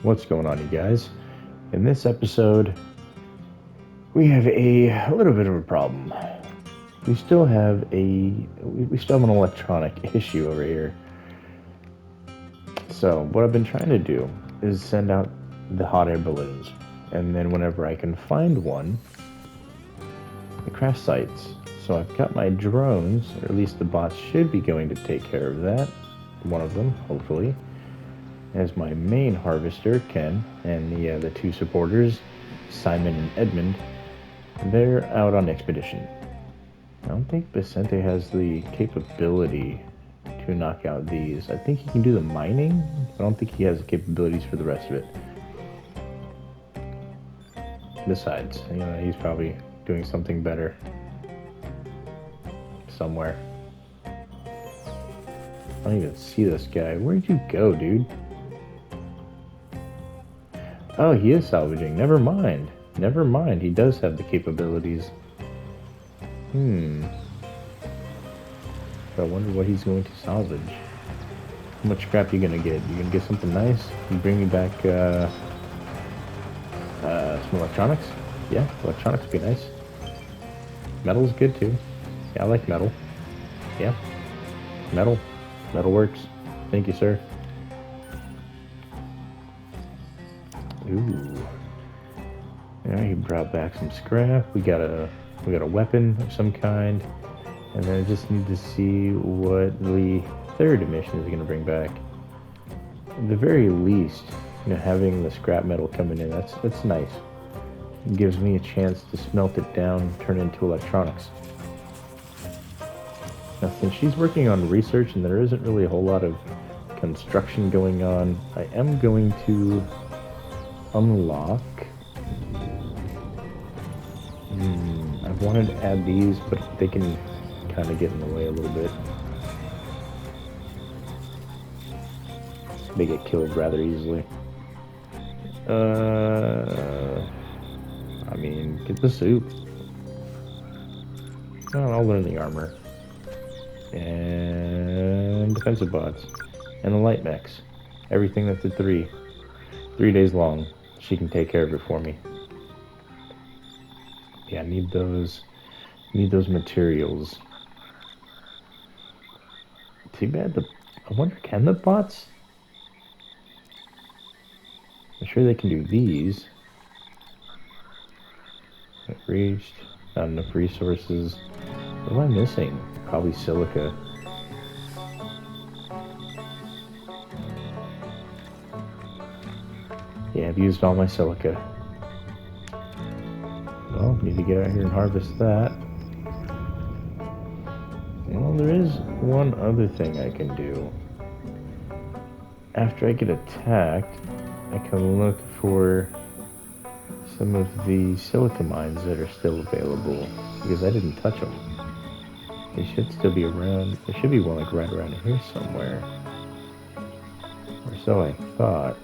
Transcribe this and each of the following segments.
What's going on, you guys? In this episode, we have a little bit of a problem. We still have an electronic issue over here. So what I've been trying to do is send out the hot air balloons, and then whenever I can find one, the crash sites. So I've got my drones, or at least the bots should be going to take care of that. One of them, hopefully. As my main harvester, Ken, and the two supporters, Simon and Edmund, they're out on expedition. I don't think Vicente has the capability to knock out these. I think he can do the mining. I don't think he has the capabilities for the rest of it. Besides, he's probably doing something better somewhere. I don't even see this guy. Where'd you go, dude? Oh, he is salvaging. Never mind. Never mind. He does have the capabilities. I wonder what he's going to salvage. How much scrap you gonna get? You gonna get something nice? You bring me back some electronics? Yeah, electronics would be nice. Metal's good too. Yeah, I like metal. Yeah. Metal. Metal works. Thank you, sir. Ooh. Yeah, he brought back some scrap. We got a weapon of some kind. And then I just need to see what the third mission is going to bring back. At the very least, having the scrap metal coming in, that's nice. It gives me a chance to smelt it down, turn it into electronics. Now, since she's working on research and there isn't really a whole lot of construction going on, I am going to unlock. I wanted to add these, but they can kind of get in the way a little bit. They get killed rather easily. I mean, get the soup. Oh, I'll learn the armor. And defensive bots. And the light mechs. Everything that's at 3 days long. She can take care of it for me. Yeah, I need those materials. Too bad I wonder, can the bots? I'm sure they can do these. I've reached. Not enough resources. What am I missing? Probably silica. Yeah, I've used all my silica. Well, need to get out here and harvest that. Well, there is one other thing I can do. After I get attacked, I can look for some of the silica mines that are still available, because I didn't touch them. They should still be around. There should be one like right around here somewhere. Or so I thought.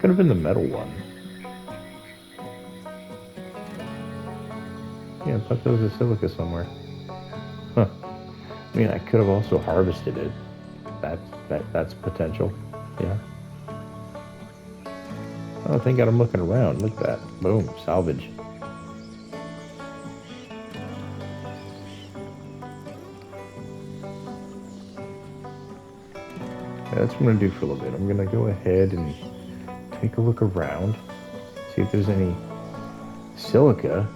Could have been the metal one. Yeah, I thought there was a silica somewhere. Huh. I mean, I could have also harvested it. That's potential. Yeah. Oh, thank God I'm looking around. Look at that. Boom. Salvage. Yeah, that's what I'm going to do for a little bit. I'm going to go ahead and take a look around. See if there's any silica.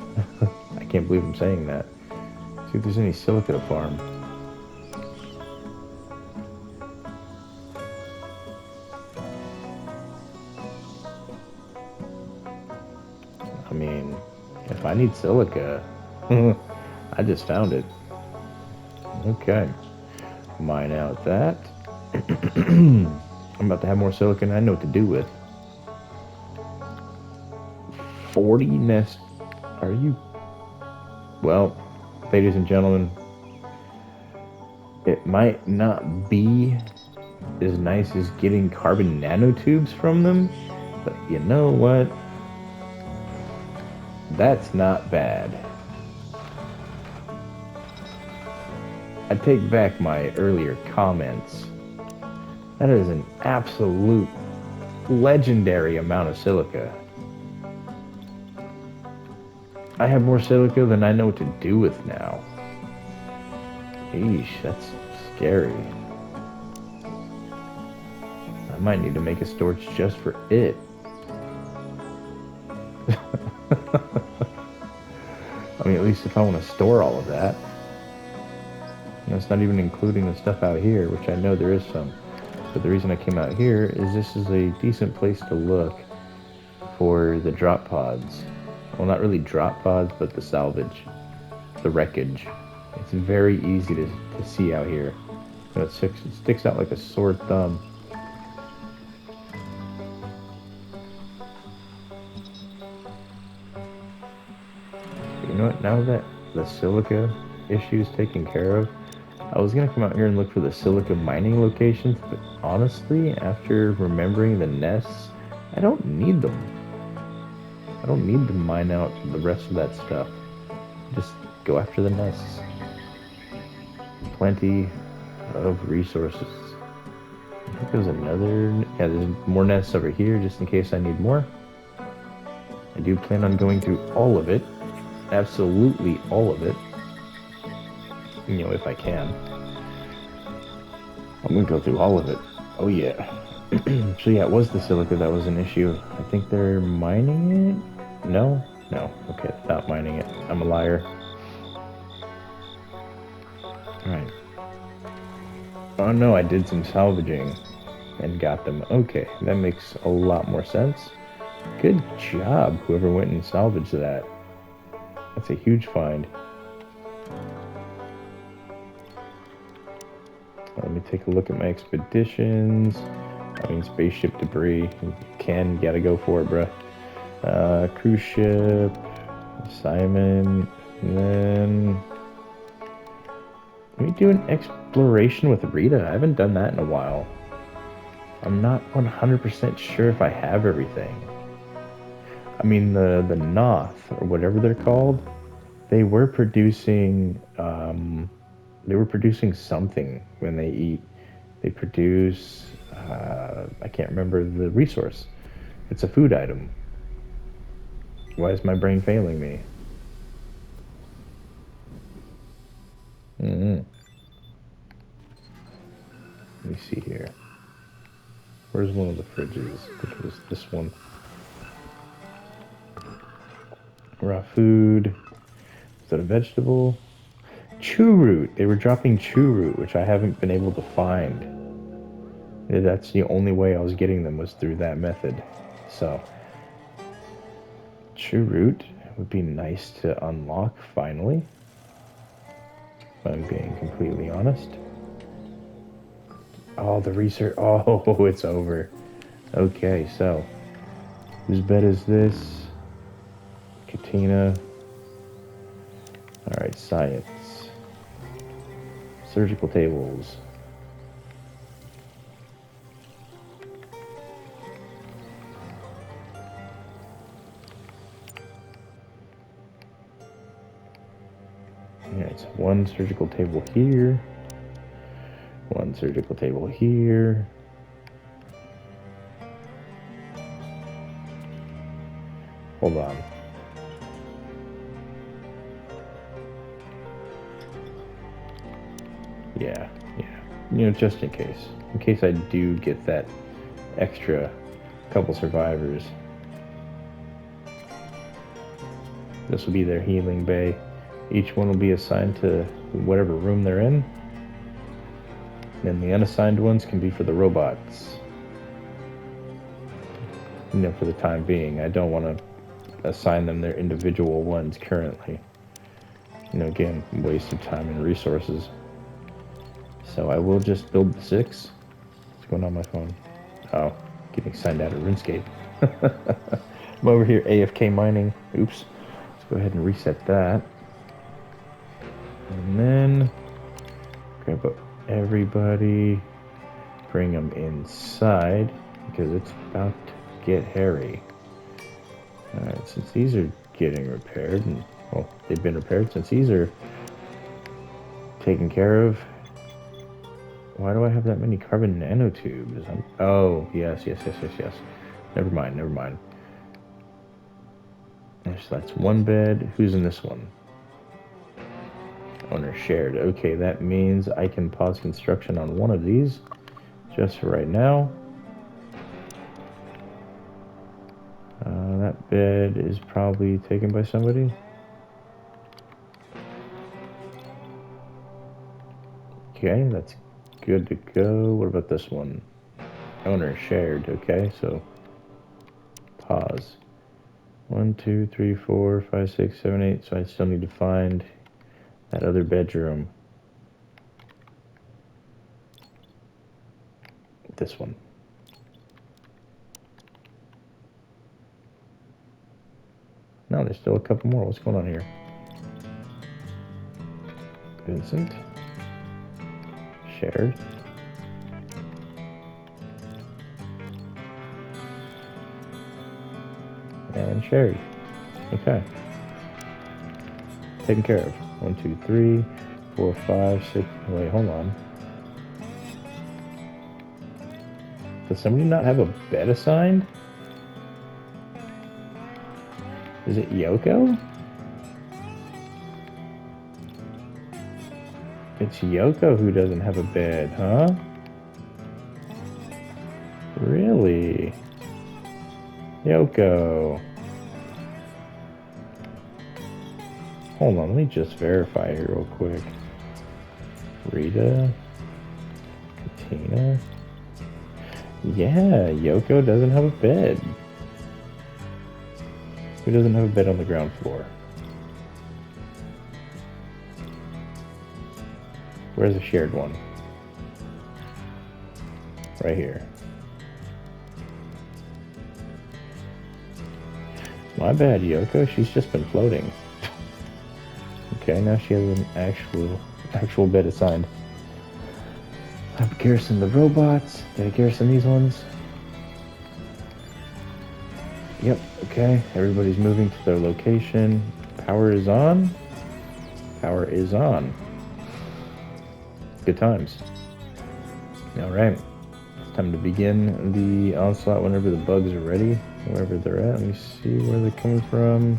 I can't believe I'm saying that. See if there's any silica to farm. I mean, if I need silica, I just found it. Okay. Mine out that. I'm about to have more silica and I know what to do with. 40 nest. Are you? Well, ladies and gentlemen, it might not be as nice as getting carbon nanotubes from them, but you know what? That's not bad. I take back my earlier comments. That is an absolute legendary amount of silica. I have more silica than I know what to do with now. Eesh, that's scary. I might need to make a storage just for it. I mean, at least if I want to store all of that. You know, it's not even including the stuff out here, which I know there is some. But the reason I came out here is this is a decent place to look for the drop pods. Well, not really drop pods, but the salvage, the wreckage. It's very easy to see out here. You know, it sticks out like a sore thumb. You know what? Now that the silica issue is taken care of, I was gonna come out here and look for the silica mining locations, but honestly, after remembering the nests, I don't need them. I don't need to mine out the rest of that stuff. Just go after the nests. Plenty of resources. I think there's another... Yeah, there's more nests over here just in case I need more. I do plan on going through all of it. Absolutely all of it. You know, if I can. I'm gonna go through all of it. Oh yeah. So yeah, it was the silica that was an issue. I think they're mining it? No? No. Okay, not mining it. I'm a liar. Alright. Oh no, I did some salvaging and got them. Okay, that makes a lot more sense. Good job, whoever went and salvaged that. That's a huge find. Let me take a look at my expeditions. I mean, spaceship debris. Gotta go for it, bruh. Cruise ship. Simon. And then... Let me do an exploration with Rita. I haven't done that in a while. I'm not 100% sure if I have everything. I mean, the Noth, or whatever they're called, they were producing something when they eat. They produce, I can't remember the resource. It's a food item. Why is my brain failing me? Let me see here. Where's one of the fridges? I think it was this one. Raw food. Is that a vegetable? Chew root. They were dropping chew root, which I haven't been able to find. That's the only way I was getting them was through that method. So, chew root would be nice to unlock finally. If I'm being completely honest. Oh, the research. Oh, it's over. Okay, so whose bed is this? Katina. Alright, science. Surgical tables. Yeah, it's one surgical table here. One surgical table here. Hold on. Yeah. You know, just in case. In case I do get that extra couple survivors. This will be their healing bay. Each one will be assigned to whatever room they're in. And the unassigned ones can be for the robots. You know, for the time being. I don't want to assign them their individual ones currently. You know, again, waste of time and resources. So I will just build the 6. What's going on my phone? Oh, getting signed out of RuneScape. I'm over here AFK mining. Oops. Let's go ahead and reset that. And then grab up everybody, bring them inside because it's about to get hairy. Alright, since these are getting repaired, and well, they've been repaired, since these are taken care of, Why do I have that many carbon nanotubes? Oh, yes. Never mind. Yes, that's one bed. Who's in this one? Owner shared. Okay, that means I can pause construction on one of these just for right now. That bed is probably taken by somebody. Okay, that's good to go. What about this one? Owner shared. Okay, so pause. 1, 2, 3, 4, 5, 6, 7, 8. So I still need to find that other bedroom. This one. No, there's still a couple more. What's going on here? Vincent. Shared. And shared. Okay. Taken care of. 1, 2, 3, 4, 5, 6. Wait, hold on. Does somebody not have a bed assigned? Is it Yoko? It's Yoko who doesn't have a bed, huh? Really? Yoko. Hold on, let me just verify here real quick. Rita? Katina? Yeah, Yoko doesn't have a bed. Who doesn't have a bed on the ground floor? Where's the shared one? Right here. My bad, Yoko. She's just been floating. Okay, now she has an actual bed assigned. I've garrisoned the robots. Did I garrison these ones? Yep, okay. Everybody's moving to their location. Power is on. Power is on. Good times. Alright. It's time to begin the onslaught whenever the bugs are ready. Wherever they're at. Let me see where they're coming from.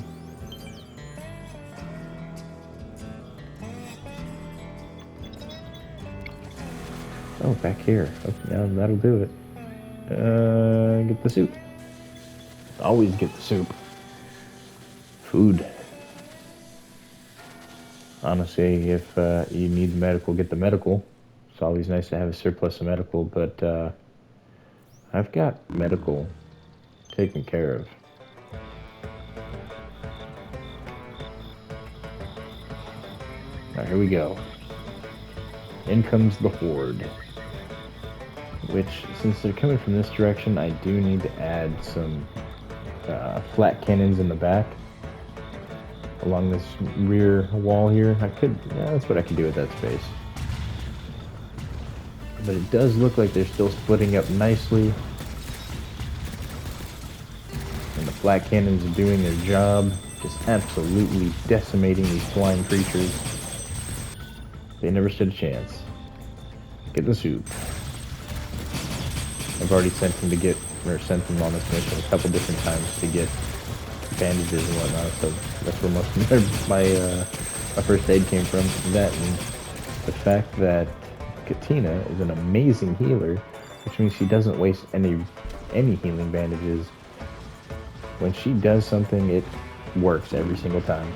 Oh, back here. Okay, now that'll do it. Get the soup. Always get the soup. Food. Honestly, if you need medical, get the medical. It's always nice to have a surplus of medical, but I've got medical taken care of. Alright, here we go. In comes the horde. Which, since they're coming from this direction, I do need to add some flat cannons in the back along this rear wall here. That's what I can do with that space. But it does look like they're still splitting up nicely. And the flat cannons are doing their job, just absolutely decimating these flying creatures. They never stood a chance. Get the soup. I've already sent them on this mission a couple different times to get bandages and whatnot, so that's where most of my first aid came from. That and the fact that Katina is an amazing healer, which means she doesn't waste any healing bandages. When she does something, it works every single time.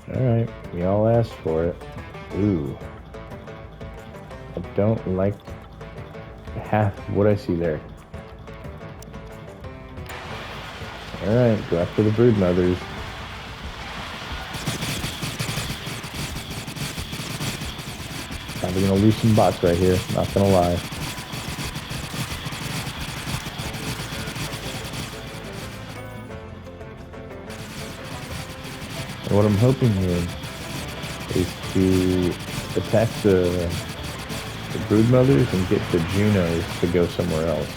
Alright, we all asked for it. Ooh. I don't like half of what I see there. Alright, go after the brood mothers. Probably gonna lose some bots right here, not gonna lie. And what I'm hoping here is to attack the brood mothers and get the Junos to go somewhere else.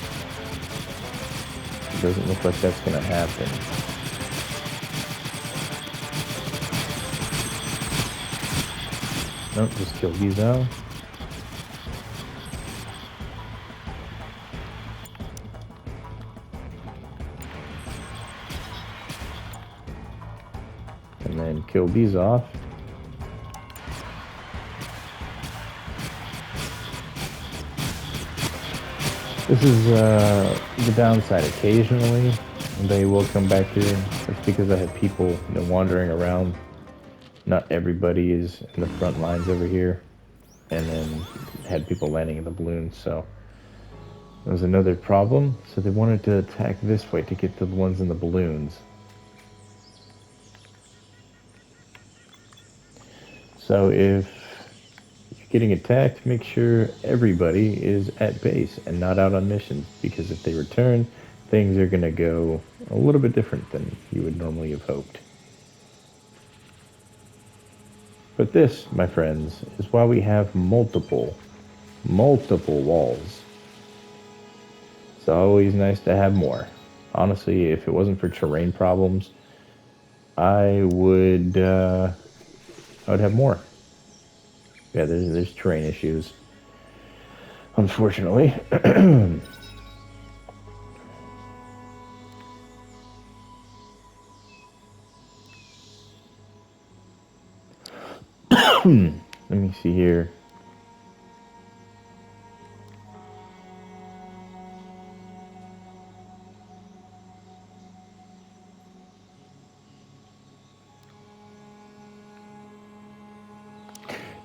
It doesn't look like that's gonna happen. Nope, just kill these out. And then kill these off. This is the downside. Occasionally, they will come back here. That's because I have people wandering around. Not everybody is in the front lines over here. And then had people landing in the balloons, so that was another problem. So they wanted to attack this way to get to the ones in the balloons. So if you're getting attacked, make sure everybody is at base and not out on missions, because if they return, things are going to go a little bit different than you would normally have hoped. But this, my friends, is why we have multiple walls. It's always nice to have more. Honestly, if it wasn't for terrain problems, I would have more. Yeah, there's terrain issues, unfortunately. Let me see here.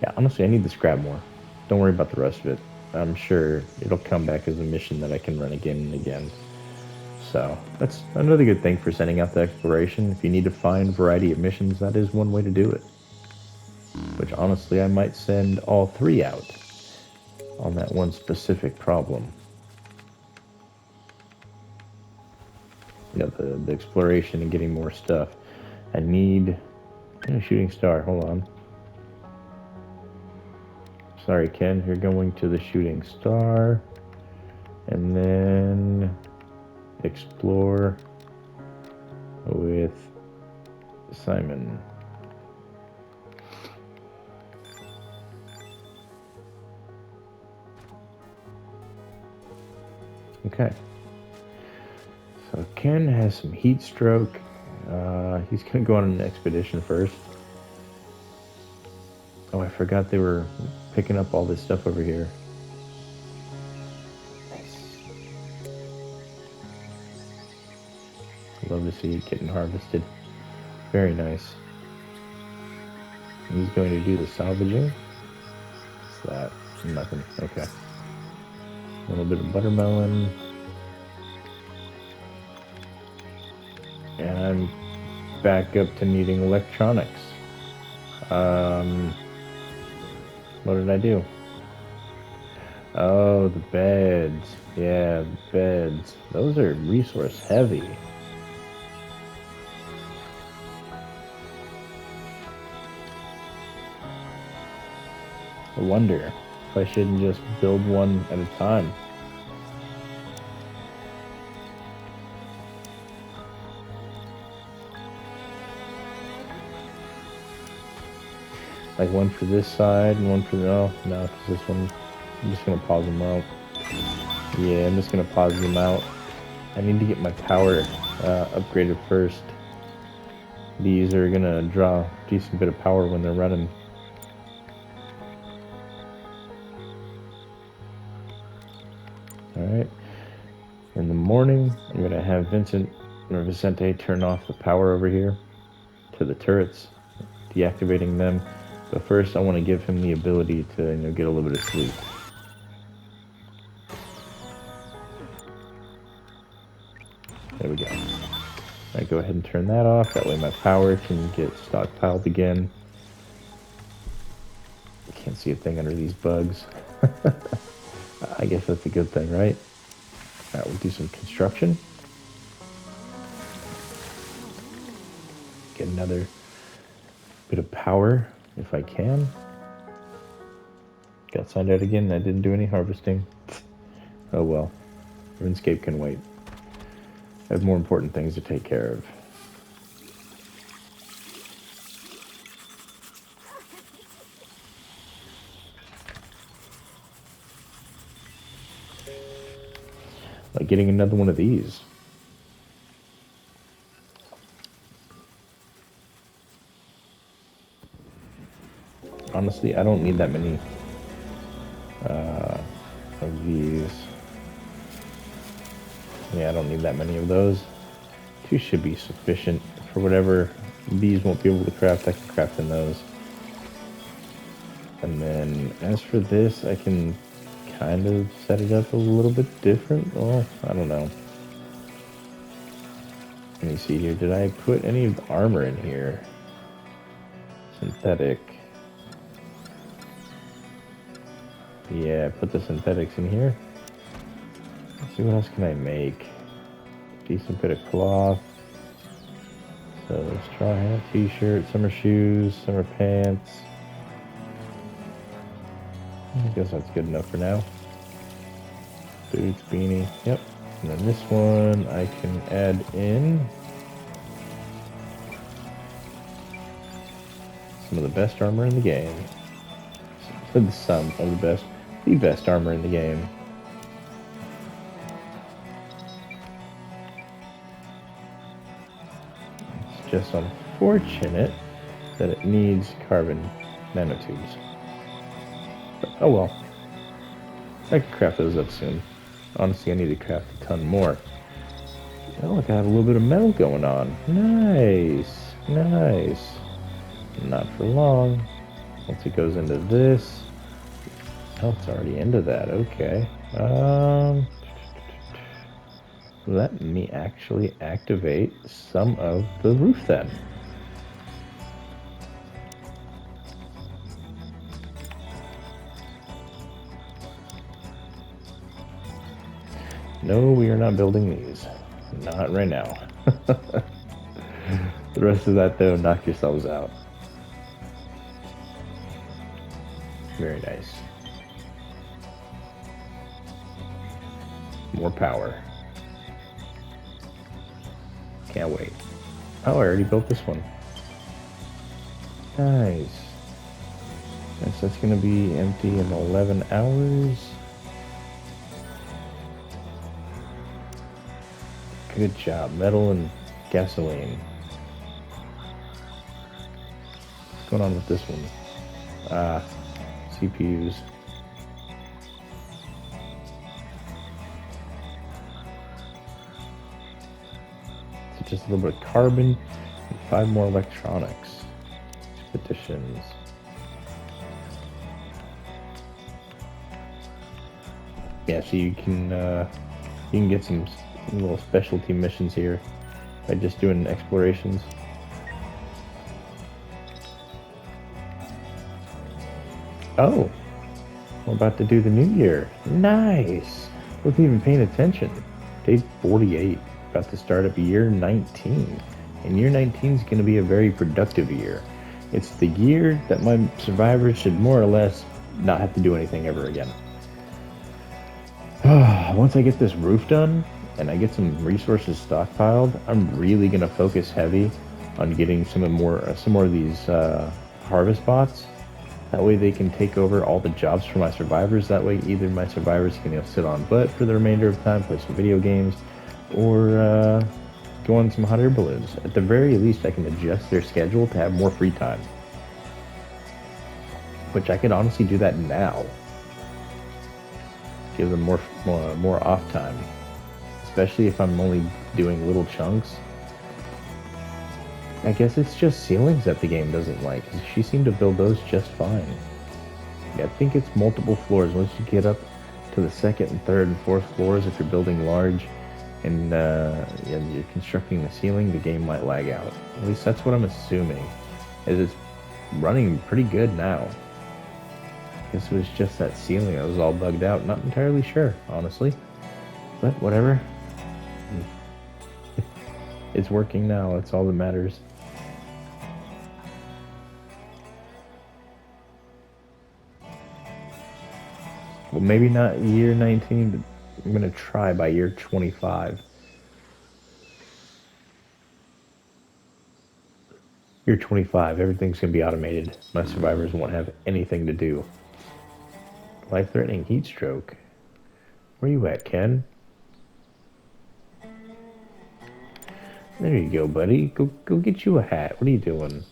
Yeah, honestly, I need to scrap more. Don't worry about the rest of it. I'm sure it'll come back as a mission that I can run again and again. So that's another good thing for sending out the exploration. If you need to find variety of missions, that is one way to do it. Which honestly, I might send all 3 out on that one specific problem. The exploration and getting more stuff. I need a shooting star. Hold on. Sorry, Ken. You're going to the shooting star. And then explore with Simon. Okay. So Ken has some heat stroke. He's going to go on an expedition first. Oh, I forgot they were picking up all this stuff over here. Nice. Love to see it getting harvested. Very nice. He's going to do the salvaging. What's that? Nothing. Okay. A little bit of buttermelon. And I'm back up to needing electronics. What did I do? Oh, the beds. Yeah, the beds. Those are resource heavy. I wonder if I shouldn't just build one at a time. Like one for this side and one for the... Oh, no, because this one... I'm just going to pause them out. Yeah, I'm just going to pause them out. I need to get my power upgraded first. These are going to draw a decent bit of power when they're running. Alright. In the morning, I'm going to have Vicente turn off the power over here to the turrets, deactivating them. But first, I want to give him the ability to get a little bit of sleep. There we go. I go ahead and turn that off. That way my power can get stockpiled again. I can't see a thing under these bugs. I guess that's a good thing, right? Alright, we'll do some construction. Get another bit of power if I can. Got signed out again. I didn't do any harvesting. Oh well. RuneScape can wait. I have more important things to take care of. Like getting another one of these. Honestly, I don't need that many of these. Yeah, I don't need that many of those. 2 should be sufficient for whatever bees won't be able to craft. I can craft in those. And then as for this, I can kind of set it up a little bit different. Well, I don't know. Let me see here. Did I put any of the armor in here? Synthetic. Yeah, put the synthetics in here. Let's see, what else can I make? Decent bit of cloth. So straw hat, t-shirt, summer shoes, summer pants. I guess that's good enough for now. Boots, beanie, yep. And then this one I can add in some of the best armor in the game. Some of the best armor in the game. It's just unfortunate that it needs carbon nanotubes. But, oh well. I can craft those up soon. Honestly, I need to craft a ton more. Oh, look, I have a little bit of metal going on. Nice. Nice. Not for long. Once it goes into this. Oh, it's already into that. Okay. Let me actually activate some of the roof then. No, we are not building these. Not right now. The rest of that, though, knock yourselves out. Very nice. More power. Can't wait. Oh, I already built this one. Nice. Guess that's going to be empty in 11 hours. Good job. Metal and gasoline. What's going on with this one? CPUs. So just a little bit of carbon and 5 more electronics. Expeditions. Yeah, so you can get some little specialty missions here by just doing explorations. Oh, we're about to do the new year. Nice. Wasn't even paying attention. Day 48, about to start up year 19. And year 19 is going to be a very productive year. It's the year that my survivors should more or less not have to do anything ever again. Once I get this roof done and I get some resources stockpiled, I'm really going to focus heavy on getting some more of these harvest bots. That way they can take over all the jobs for my survivors. That way either my survivors can sit on butt for the remainder of the time, play some video games, or go on some hot air balloons. At the very least, I can adjust their schedule to have more free time. Which I could honestly do that now. Give them more off time. Especially if I'm only doing little chunks. I guess it's just ceilings that the game doesn't like. She seemed to build those just fine. Yeah, I think it's multiple floors. Once you get up to the second and third and fourth floors, if you're building large and you're constructing the ceiling, the game might lag out. At least that's what I'm assuming. As it's running pretty good now. I guess it was just that ceiling that was all bugged out. Not entirely sure, honestly. But whatever. It's working now. That's all that matters. Well, maybe not year 19, but I'm going to try by year 25. Year 25, everything's going to be automated. My survivors won't have anything to do. Life-threatening heat stroke. Where you at, Ken? There you go, buddy. Go get you a hat. What are you doing?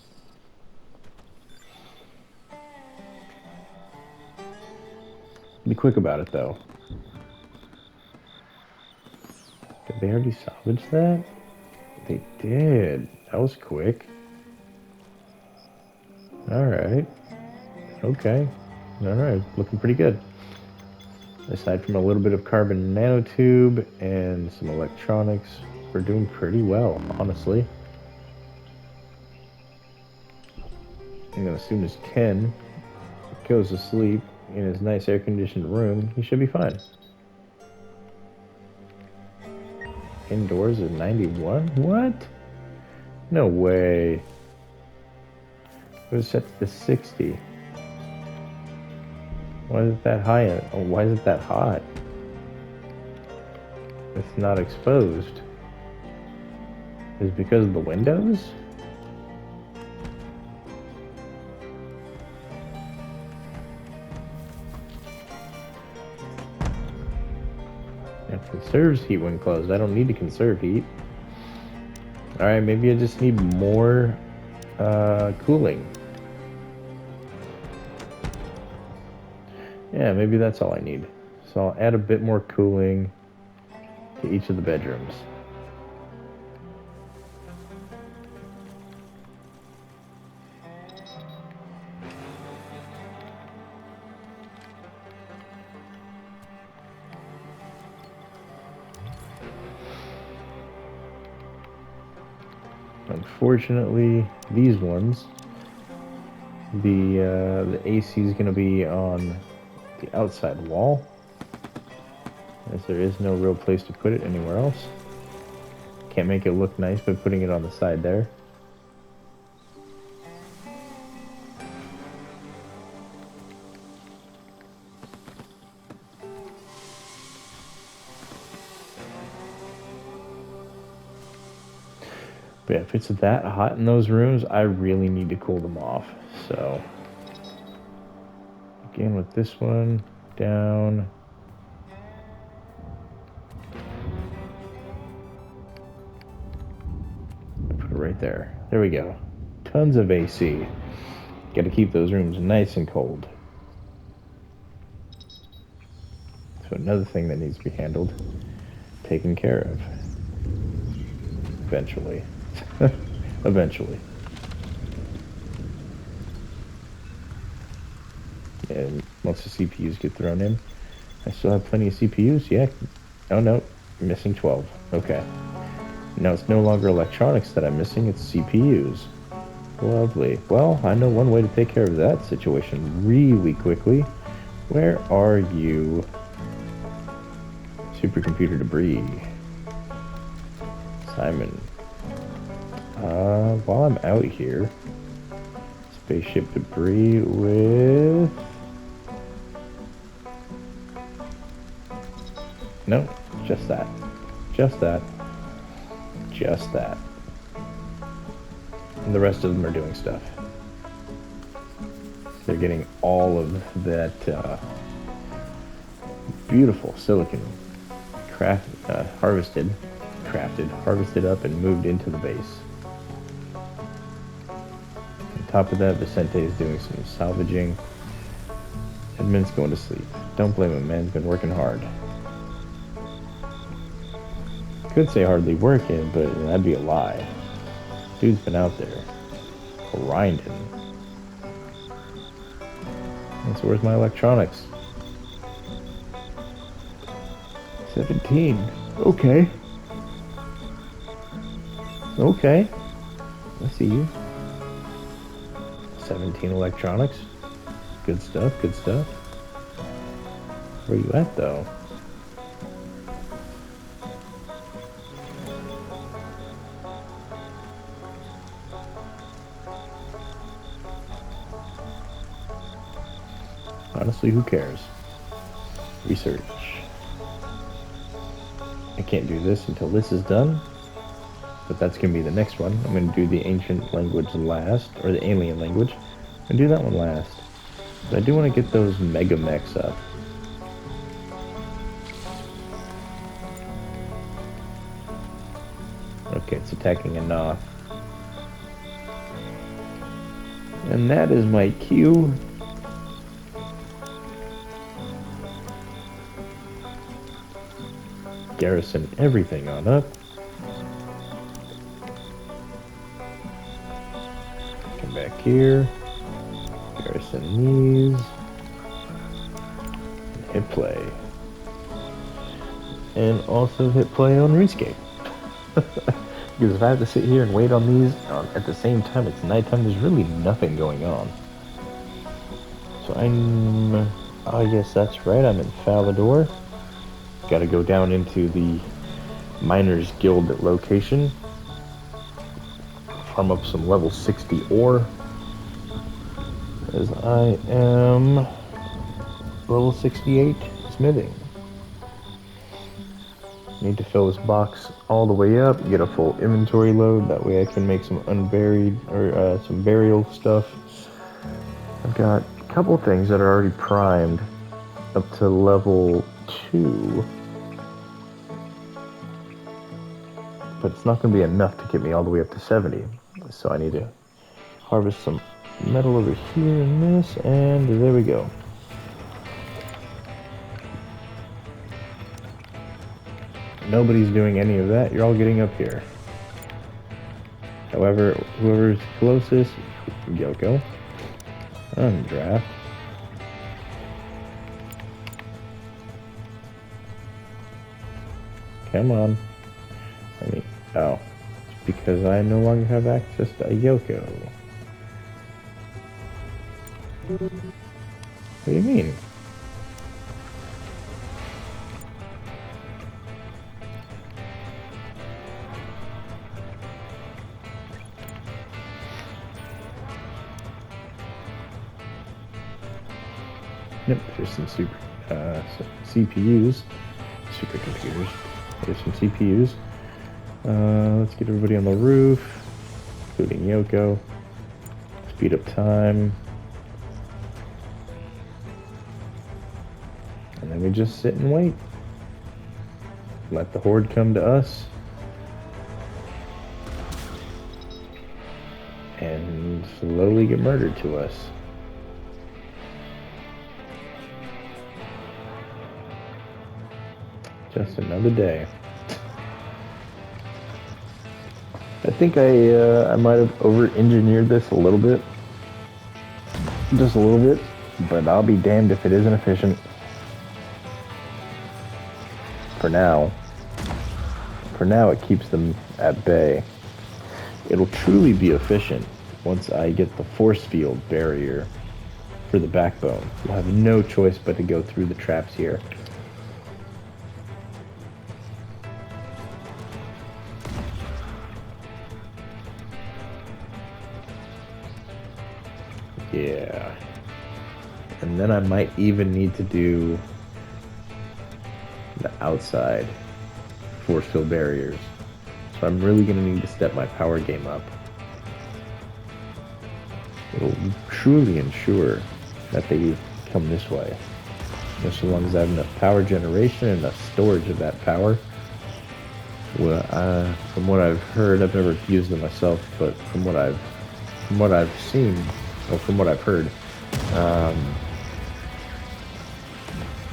Be quick about it, though. Did they already salvage that? They did. That was quick. Alright. Okay. Alright. Looking pretty good. Aside from a little bit of carbon nanotube and some electronics, we're doing pretty well, honestly. And as soon as Ken goes to sleep in his nice air-conditioned room, he should be fine. Indoors is 91? What? No way. It was set to 60. Why is it that high? Oh, why is it that hot? It's not exposed. Is it because of the windows? It conserves heat when closed. I don't need to conserve heat. Alright, maybe I just need more cooling. Yeah, maybe that's all I need. So I'll add a bit more cooling to each of the bedrooms. Unfortunately, these ones, the AC is going to be on the outside wall, as there is no real place to put it anywhere else. Can't make it look nice by putting it on the side there. But yeah, if it's that hot in those rooms, I really need to cool them off. So, again with this one, down. Put it right there. There we go. Tons of AC. Got to keep those rooms nice and cold. So another thing that needs to be handled, taken care of. Eventually. Eventually. And once the CPUs get thrown in, I still have plenty of CPUs. Yeah. Oh no, missing 12. Okay. Now it's no longer electronics that I'm missing, it's CPUs. Lovely. Well, I know one way to take care of that situation really quickly. Where are you? Supercomputer debris. Simon. While I'm out here, spaceship debris with... No, just that. Just that. Just that. And the rest of them are doing stuff. They're getting all of that beautiful silicon harvested up and moved into the base. On top of that, Vicente is doing some salvaging. Edmund's going to sleep. Don't blame him, man. He's been working hard. Could say hardly working, but that'd be a lie. Dude's been out there grinding. And so where's my electronics? 17. Okay. Okay. I see you. 17 electronics. Good stuff, good stuff. Where you at, though? Honestly, who cares? Research. I can't do this until this is done, but that's going to be the next one. I'm going to do the ancient language last, or the alien language, and do that one last. But I do want to get those mega mechs up. Okay, it's attacking a Noth. And that is my cue. Garrison everything on up. Come back here. Garrison these. Hit play. And also hit play on RuneScape. Because if I have to sit here and wait on these at the same time, it's nighttime, there's really nothing going on. So oh yes, that's right, I'm in Falador. Gotta go down into the Miners Guild location. Farm up some level 60 ore. As I am level 68 smithing. Need to fill this box all the way up, get a full inventory load, that way I can make some unburied, or some burial stuff. I've got a couple things that are already primed up to level 2. But it's not going to be enough to get me all the way up to 70. So I need to harvest some metal over here in this, and there we go. Nobody's doing any of that. You're all getting up here. However, whoever's closest, Yoko, undraft. Come on. Oh, it's because I no longer have access to Yoko. What do you mean? Yep, there's some CPUs, supercomputers. There's some CPUs. Let's get everybody on the roof, including Yoko. Speed up time. And then we just sit and wait. Let the horde come to us. And slowly get murdered to us. Just another day. I think I might have over-engineered this a little bit. Just a little bit. But I'll be damned if it isn't efficient. For now. For now, it keeps them at bay. It'll truly be efficient once I get the force field barrier for the backbone. We'll have no choice but to go through the traps here. Yeah. And then I might even need to do the outside force field barriers. So I'm really going to need to step my power game up. It'll truly ensure that they come this way. Just as long as I have enough power generation and enough storage of that power. Well, from what I've heard, I've never used them myself, but from what I've seen, or from what I've heard,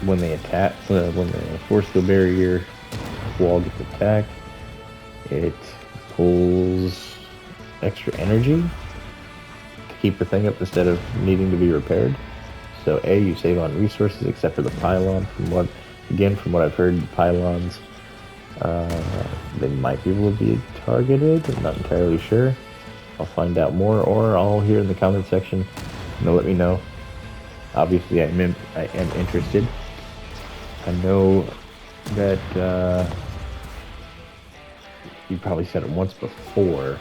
when they attack, when the force field barrier wall gets attacked, it pulls extra energy to keep the thing up instead of needing to be repaired. So you save on resources, except for the pylon. From what I've heard, the pylons, they might be able to be targeted. I'm not entirely sure. I'll find out more, or I'll hear in the comment section. Let me know. Obviously, I am interested. I know that you probably said it once before.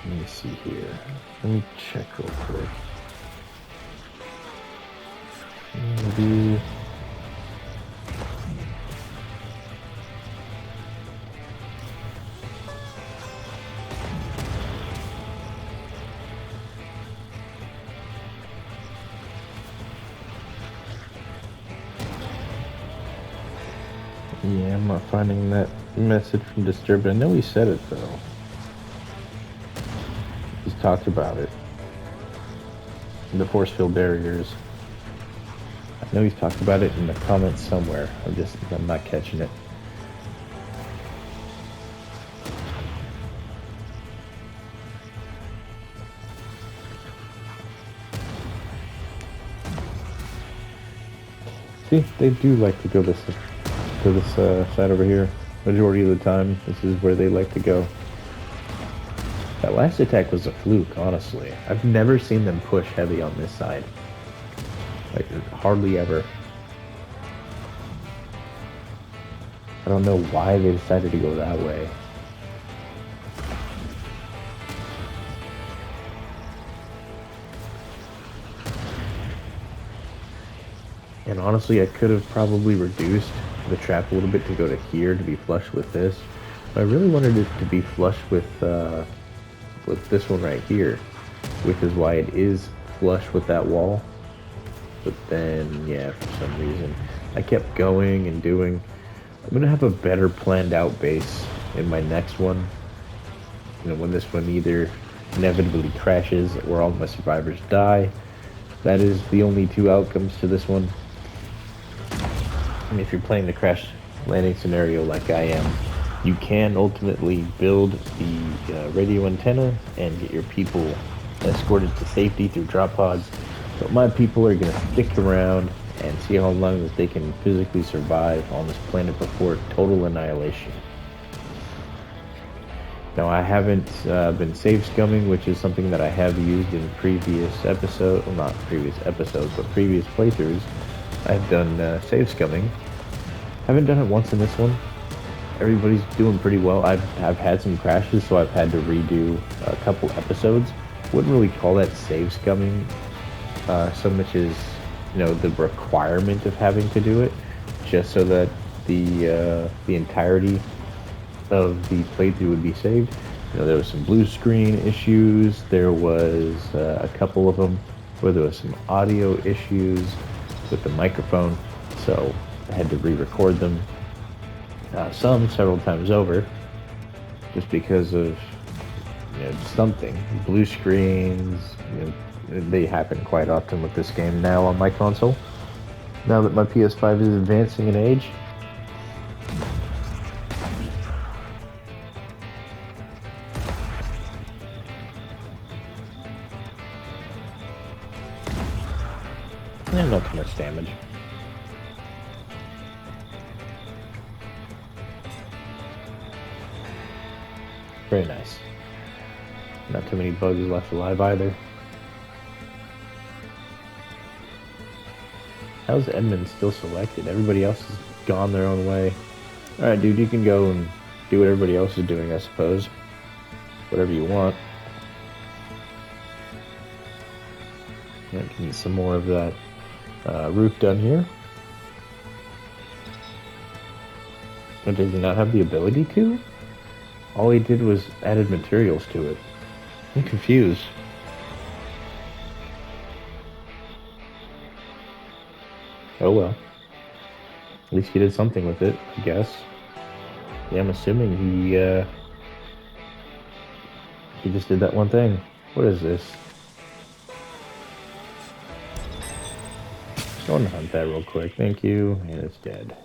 Let me see here. Let me check real quick. Maybe. Yeah, I'm not finding that message from Disturbed. I know he said it though. He's talked about it. The force field barriers. I know he's talked about it in the comments somewhere. I'm not catching it. See, they do like to go to this side over here. Majority of the time, this is where they like to go. That last attack was a fluke, honestly. I've never seen them push heavy on this side. Like, hardly ever. I don't know why they decided to go that way. And honestly, I could have probably reduced the trap a little bit to go to here to be flush with this. But I really wanted it to be flush with this one right here, which is why it is flush with that wall. But then, yeah, for some reason, I kept going and doing. I'm gonna have a better planned out base in my next one. You know, when this one either inevitably crashes or all my survivors die. That is the only two outcomes to this one. I mean, if you're playing the crash landing scenario like I am, you can ultimately build the radio antenna and get your people escorted to safety through drop pods. But my people are going to stick around and see how long that they can physically survive on this planet before total annihilation. Now, I haven't been save scumming, which is something that I have used in previous episodes, well, not previous episodes, but previous playthroughs. I've done save scumming. Haven't done it once in this one. Everybody's doing pretty well. I've had some crashes, so I've had to redo a couple episodes. Wouldn't really call that save scumming so much as, you know, the requirement of having to do it, just so that the entirety of the playthrough would be saved. You know, there was some blue screen issues. There was a couple of them where there was some audio issues with the microphone, so I had to re-record them. Some several times over, just because of, you know, something. Blue screens, you know, they happen quite often with this game now on my console. Now that my PS5 is advancing in age. And not too much damage. Very nice. Not too many bugs left alive either. How's Edmund still selected? Everybody else has gone their own way. Alright, dude, you can go and do what everybody else is doing, I suppose. Whatever you want. Yeah, can get some more of that roof done here. But does he not have the ability to? All he did was added materials to it. I'm confused. Oh well. At least he did something with it, I guess. Yeah, I'm assuming he just did that one thing. What is this? Go and hunt that real quick. Thank you. And it's dead.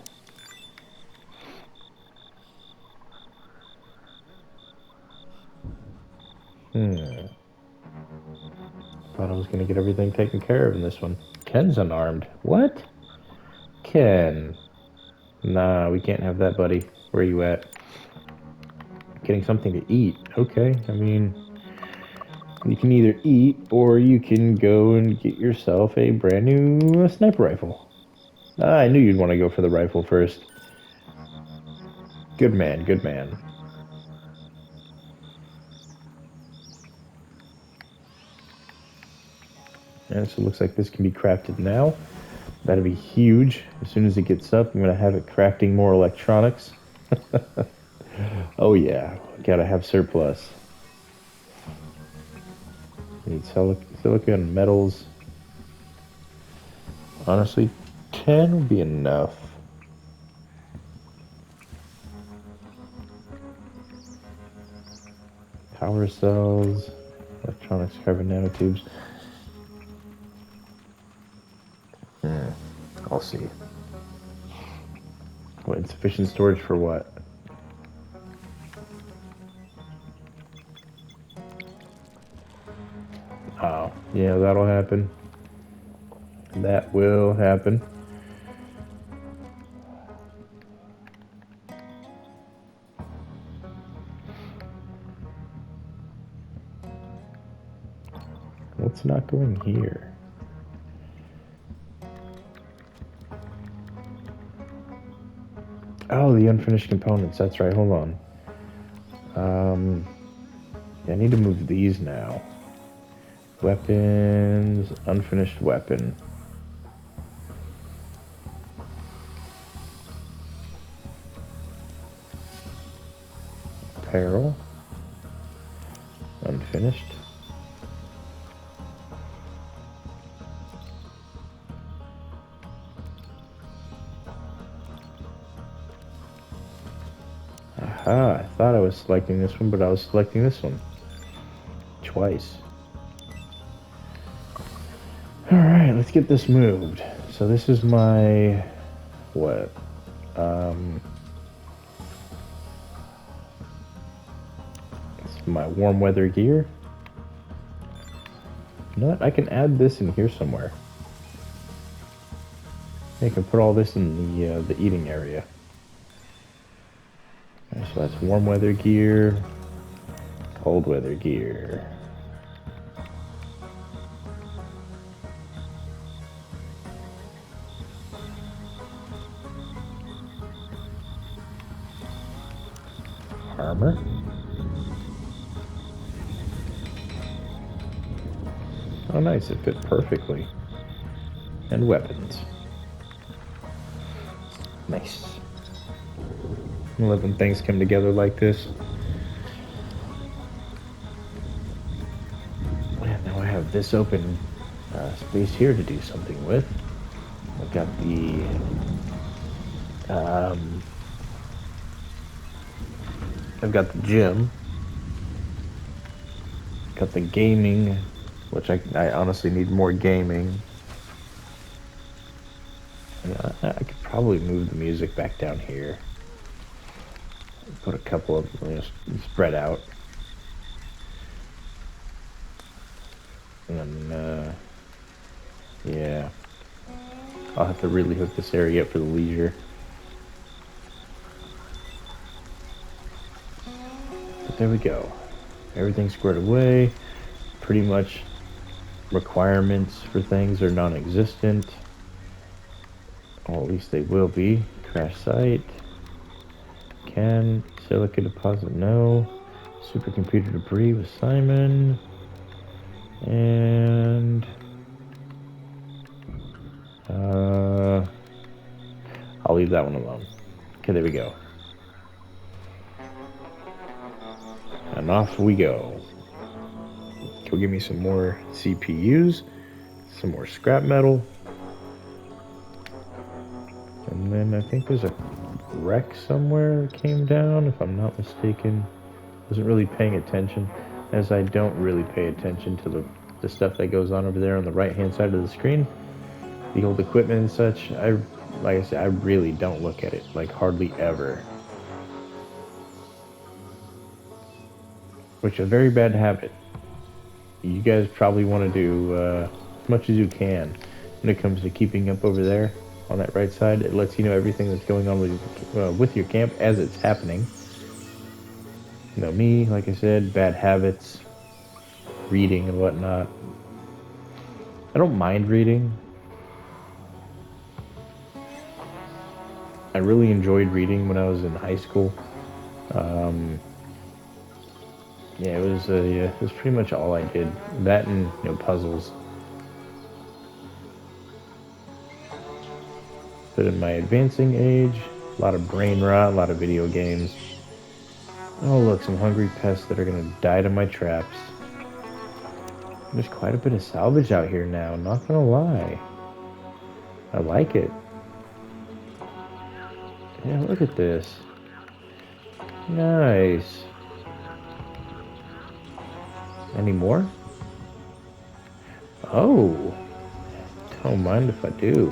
Thought I was gonna get everything taken care of in this one. Ken's unarmed. What? Ken. Nah, we can't have that, buddy. Where are you at? Getting something to eat. Okay, I mean, you can either eat or you can go and get yourself a brand new sniper rifle. Ah, I knew you'd want to go for the rifle first. Good man, good man. And so it looks like this can be crafted now. That'll be huge. As soon as it gets up, I'm going to have it crafting more electronics. Oh yeah, gotta have surplus. Need silicon, metals. Honestly, 10 would be enough. Power cells, electronics, carbon nanotubes. I'll see. What, insufficient storage for what? Oh, yeah, that'll happen. That will happen. What's not going here? Oh, the unfinished components. That's right. Hold on. I need to move these now. Weapons, unfinished weapon. Apparel, unfinished. Aha, I thought I was selecting this one, but I was selecting this one. Twice. Alright, let's get this moved. So this is my... what? It's my warm weather gear. You know what? I can add this in here somewhere. I can put all this in the eating area. So that's warm weather gear, cold weather gear. Armor. Oh nice, it fit perfectly. And weapons. Nice. I love when things come together like this. And now I have this open space here to do something with. I've got the gym. Got the gaming, which I honestly need more gaming. And I could probably move the music back down here. Put a couple of, spread out. And then, yeah. I'll have to really hook this area up for the leisure. But there we go. Everything's squared away. Pretty much requirements for things are non-existent. Or at least they will be. Crash site. Can. Silica deposit, no. Supercomputer debris with Simon. And... I'll leave that one alone. Okay, there we go. And off we go. Go give me some more CPUs, some more scrap metal. And then I think there's a wreck somewhere that came down, if I'm not mistaken. Wasn't really paying attention, as I don't really pay attention to the stuff that goes on over there on the right-hand side of the screen. The old equipment and such, like I said, I really don't look at it, like hardly ever. Which is a very bad habit. You guys probably want to do as much as you can when it comes to keeping up over there on that right side. It lets you know everything that's going on with your camp as it's happening. You know, me, like I said, bad habits, reading and whatnot. I don't mind reading. I really enjoyed reading when I was in high school. Yeah, it was pretty much all I did. That and, puzzles. But in my advancing age, a lot of brain rot, a lot of video games. Oh look, some hungry pests that are gonna die to my traps. There's quite a bit of salvage out here now, not gonna lie. I like it. Yeah, look at this. Nice. Any more? Oh, don't mind if I do.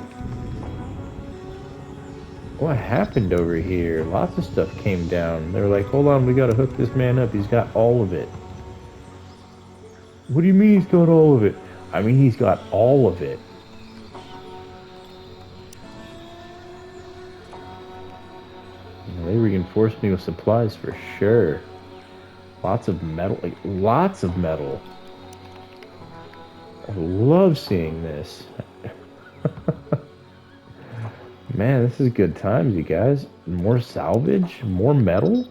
What happened over here? Lots of stuff came down. They were like, hold on, we gotta hook this man up. He's got all of it. What do you mean he's got all of it? I mean, he's got all of it. They reinforced me with supplies for sure. Lots of metal, like lots of metal. I love seeing this. Man, this is good times, you guys. More salvage, more metal.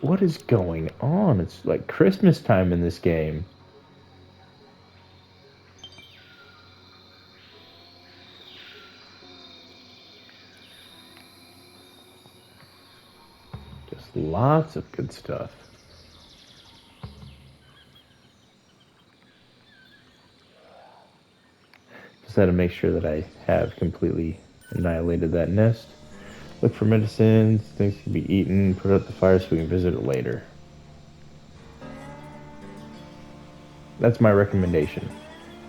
What is going on? It's like Christmas time in this game. Just lots of good stuff. Just had to make sure that I have completely annihilated that nest. Look for medicines, things can be eaten, put out the fire so we can visit it later. That's my recommendation.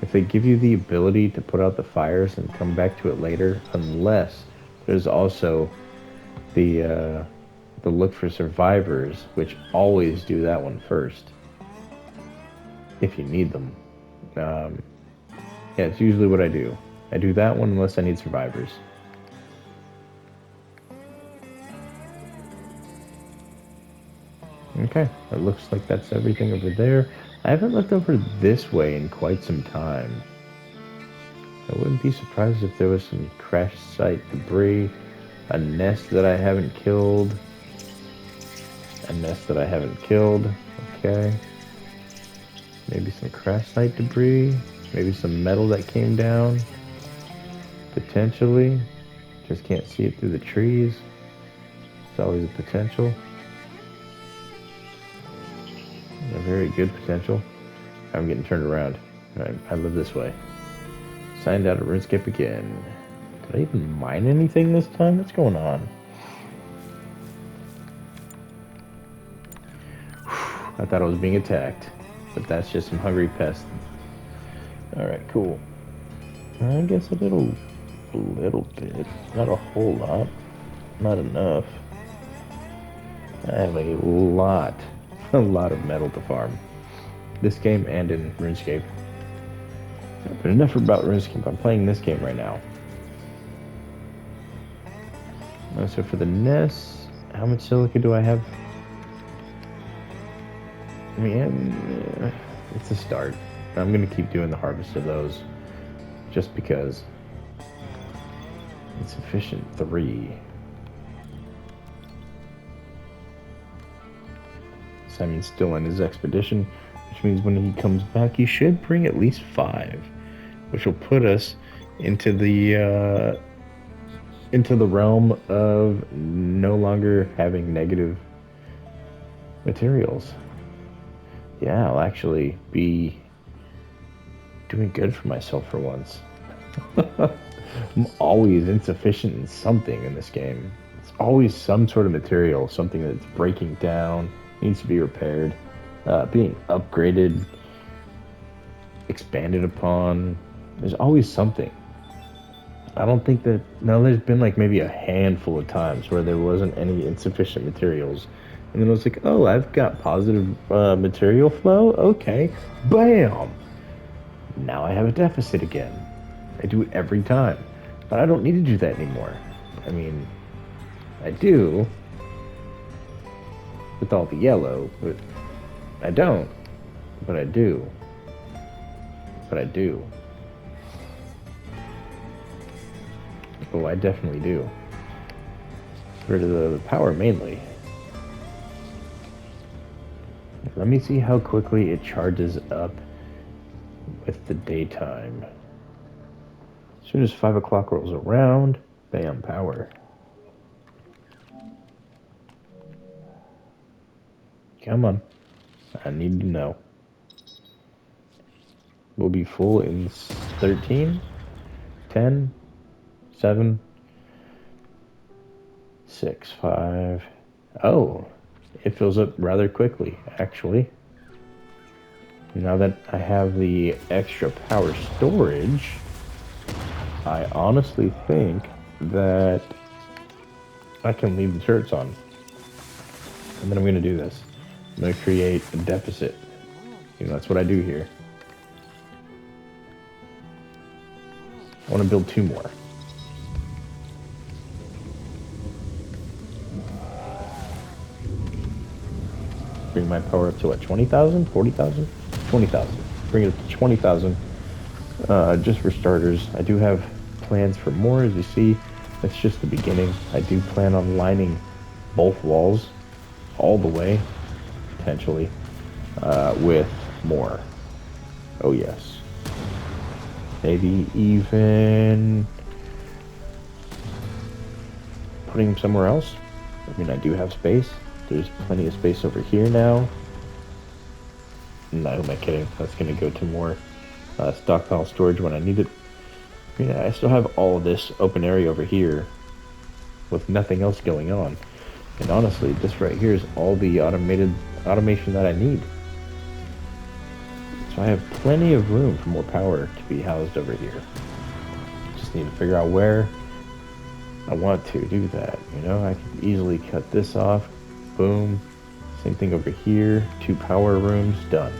If they give you the ability to put out the fires and come back to it later, unless there's also the look for survivors, which always do that one first if you need them. Um, yeah, it's usually what I do. I do that one unless I need survivors. Okay, it looks like that's everything over there. I haven't looked over this way in quite some time. I wouldn't be surprised if there was some crash site debris, a nest that I haven't killed, a nest that I haven't killed. Okay. Maybe some crash site debris, maybe some metal that came down, potentially. Just can't see it through the trees. It's always a potential. A very good potential. I'm getting turned around. I live this way. Signed out of RuneScape again. Did I even mine anything this time? What's going on? I thought I was being attacked, but that's just some hungry pests. Alright, cool. I guess a little bit. Not a whole lot. Not enough. I have a lot of metal to farm. This game and in RuneScape. But enough about RuneScape. I'm playing this game right now. So for the nest, how much silica do I have? I mean, it's a start. I'm going to keep doing the harvest of those just because it's efficient 3. Simon's still on his expedition, which means when he comes back, he should bring at least 5, which will put us into the realm of no longer having negative materials. Yeah, I'll actually be doing good for myself for once. I'm always insufficient in something in this game. It's always some sort of material, something that's breaking down, needs to be repaired, being upgraded, expanded upon. There's always something. I don't think that. Now, there's been like maybe a handful of times where there wasn't any insufficient materials. And then I was like, oh, I've got positive material flow? Okay. Bam! Now I have a deficit again. I do it every time. But I don't need to do that anymore. I mean, I do with all the yellow, but I don't. But I do. But I do. Oh, I definitely do. Get rid of the power mainly. Let me see how quickly it charges up with the daytime. As soon as 5 o'clock rolls around, bam, power. Come on. I need to know. We'll be full in 13, 10, 7, 6, 5. Oh, it fills up rather quickly, actually. Now that I have the extra power storage, I honestly think that I can leave the turrets on. And then I'm going to do this. I'm going to create a deficit. That's what I do here. I want to build 2 more. Bring my power up to what, 20,000? 40,000? 20,000. Bring it up to 20,000. Just for starters. I do have plans for more, as you see. That's just the beginning. I do plan on lining both walls all the way, potentially, with more. Oh yes. Maybe even putting them somewhere else. I mean, I do have space. There's plenty of space over here now. No, who am I kidding? That's going to go to more stockpile storage when I need it. I mean, I still have all of this open area over here with nothing else going on. And honestly, this right here is all the automation that I need. So I have plenty of room for more power to be housed over here. Just need to figure out where I want to do that. I could easily cut this off. Boom. Same thing over here. 2 power rooms, done.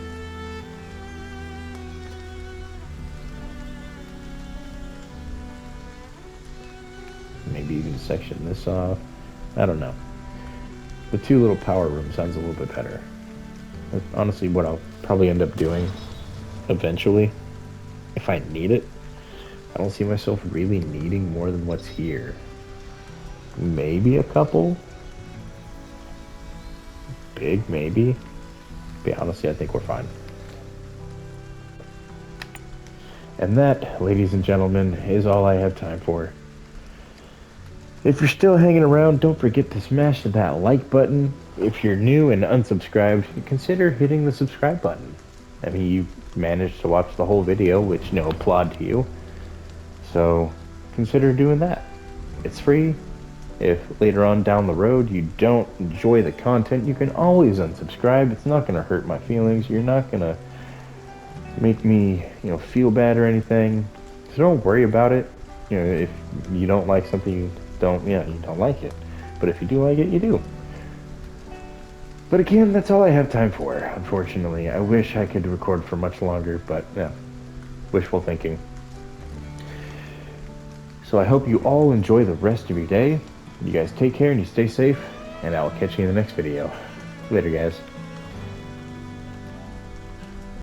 Maybe even section this off. I don't know. The 2 little power rooms sounds a little bit better. That's honestly what I'll probably end up doing eventually, if I need it. I don't see myself really needing more than what's here. Maybe a couple. Big, maybe. But honestly, I think we're fine. And that, ladies and gentlemen, is all I have time for. If you're still hanging around, don't forget to smash that like button. If you're new and unsubscribed, consider hitting the subscribe button. I mean, you managed to watch the whole video, which, applaud to you. So, consider doing that. It's free. If later on down the road you don't enjoy the content, you can always unsubscribe. It's not going to hurt my feelings. You're not going to make me, feel bad or anything. So don't worry about it. If you don't like something, you don't like it. But if you do like it, you do. But again, that's all I have time for, unfortunately. I wish I could record for much longer, but yeah, wishful thinking. So I hope you all enjoy the rest of your day. You guys take care and you stay safe, and I'll catch you in the next video. Later, guys.